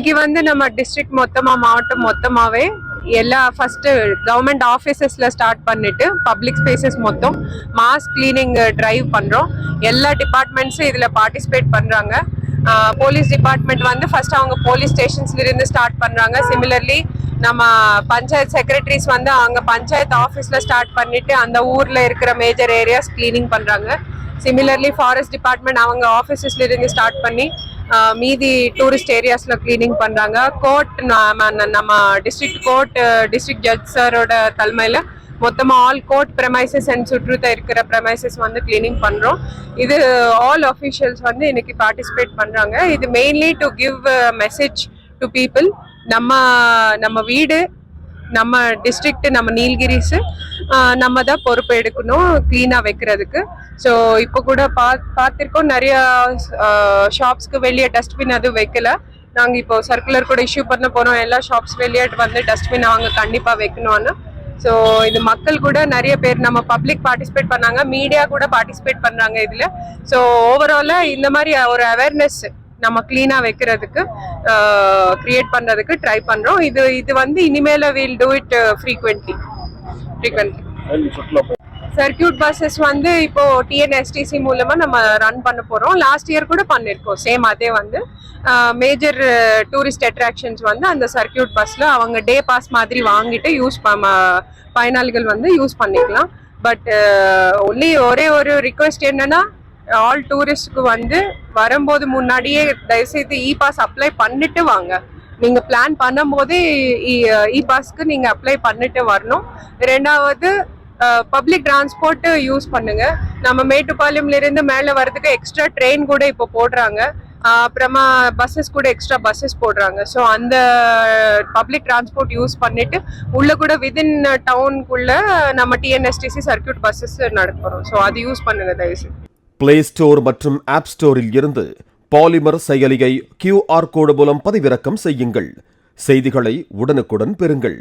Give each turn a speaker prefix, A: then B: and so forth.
A: இன்னைக்கு வந்து நம்ம டிஸ்ட்ரிக்ட் மொத்தமா மாவட்டம் மொத்தமாவே எல்லா ஃபர்ஸ்ட் கவர்மெண்ட் ஆஃபீஸஸ்ல ஸ்டார்ட் பண்ணிட்டு பப்ளிக் ஸ்பேசஸ் மொத்தம் மாஸ் கிளீனிங் டிரைவ் பண்றோம். எல்லா டிபார்ட்மெண்ட்ஸும் இதுல பார்ட்டிசிபேட் பண்றாங்க. போலீஸ் டிபார்ட்மெண்ட் வந்து ஃபர்ஸ்ட் அவங்க போலீஸ் ஸ்டேஷன்ஸ்ல இருந்து ஸ்டார்ட் பண்றாங்க. சிமிலர்லி நம்ம பஞ்சாயத்து செக்ரட்டரிஸ் வந்து அங்க பஞ்சாயத்து ஆஃபீஸ்ல ஸ்டார்ட் பண்ணிட்டு அந்த ஊர்ல இருக்கிற மேஜர் ஏரியாஸ் கிளீனிங் பண்றாங்க. சிமிலர்லி ஃபாரஸ்ட் டிபார்ட்மெண்ட் அவங்க ஆஃபீஸஸ்ல இருந்து ஸ்டார்ட் பண்ணி மீதி டூரிஸ்ட் ஏரியாஸ்ல கிளீனிங் பண்றாங்க. கோர்ட் நம்ம டிஸ்ட்ரிக்ட் கோர்ட் டிஸ்ட்ரிக்ட் ஜட்ஜ் சாரோட தலைமையில மொத்தமா ஆல் கோர்ட் ப்ரெமைசஸ் அண்ட் சுற்றுத்த இருக்கிற ப்ரெமைசஸ் வந்து கிளீனிங் பண்றோம். இது ஆல் அஃபிஷியல்ஸ் வந்து இன்னைக்கு பார்ட்டிசிபேட் பண்றாங்க. இது mainly to give message to people. நம்ம வீடு, நம்ம டிஸ்ட்ரிக்ட், நம்ம நீலகிரிஸ் நம்ம தான் பொறுப்பு எடுக்கணும் கிளீனா வைக்கிறதுக்கு. ஸோ இப்போ கூட பார்த்திருக்கோம், நிறைய ஷாப்ஸ்க்கு வெளியே டஸ்ட்பின் அதுவும் வைக்கல. நாங்கள் இப்போ சர்க்குலர் கூட இஷ்யூ பண்ண போறோம், எல்லா ஷாப்ஸ் வெளியே வந்து டஸ்ட்பின் அவங்க கண்டிப்பா வைக்கணும்னு. ஸோ இது மக்கள் கூட நிறைய பேர் நம்ம பப்ளிக் பார்ட்டிசிபேட் பண்ணாங்க, மீடியா கூட பார்ட்டிசிபேட் பண்றாங்க இதுல. ஸோ ஓவராலா இந்த மாதிரி ஒரு அவேர்னஸ் நம்ம கிளீனா வைக்கிறதுக்கு கிரியேட் பண்றதுக்கு ட்ரை பண்றோம். இது வந்து இனிமேல will do it frequently. Circuit buses வந்து இப்போ டிஎன்எஸ்டிசி மூலமா நம்ம ரன் பண்ண போறோம். லாஸ்ட் இயர் கூட பண்ணிருக்கோம் சேம். அதே வந்து மேஜர் டூரிஸ்ட் அட்ராக்ஷன்ஸ் வந்து அந்த சர்க்கியூட் பஸ்ல அவங்க டே பாஸ் மாதிரி வாங்கிட்டு பயனாளிகள் வந்து யூஸ் பண்ணிக்கலாம். பட் ஒன்லி ஒரே ஒரு ரிக்வெஸ்ட் என்னன்னா, ஆல் டூரிஸ்ட்க்கு வந்து வரும்போது முன்னாடியே தயவுசெய்து இ பாஸ் அப்ளை பண்ணிட்டு வாங்க. நீங்க பிளான் பண்ணும் போதே இ பாஸ்க்கு நீங்க அப்ளை பண்ணிட்டு வரணும். ரெண்டாவது பப்ளிக் டிரான்ஸ்போர்ட் யூஸ் பண்ணுங்க. நம்ம மேட்டுப்பாளையம்ல இருந்து மேல வர்றதுக்கு எக்ஸ்ட்ரா ட்ரெயின் கூட இப்போ போடுறாங்க. அப்புறமா பஸ்ஸஸ் கூட எக்ஸ்ட்ரா பஸ்ஸஸ் போடுறாங்க. ஸோ அந்த பப்ளிக் டிரான்ஸ்போர்ட் யூஸ் பண்ணிட்டு உள்ள கூட விதின் டவுனுக்குள்ள நம்ம டிஎன்எஸ்டிசி சர்க்கியூட் பஸ்ஸஸ் நடக்கிறோம். ஸோ அது யூஸ் பண்ணுங்க தயவுசெய்து.
B: பிளே ஸ்டோர் மற்றும் ஆப் ஸ்டோரில் இருந்து பாலிமர் செயலியை QR கோடு மூலம் பதிவிறக்கம் செய்யுங்கள். செய்திகளை உடனுக்குடன் பெறுங்கள்.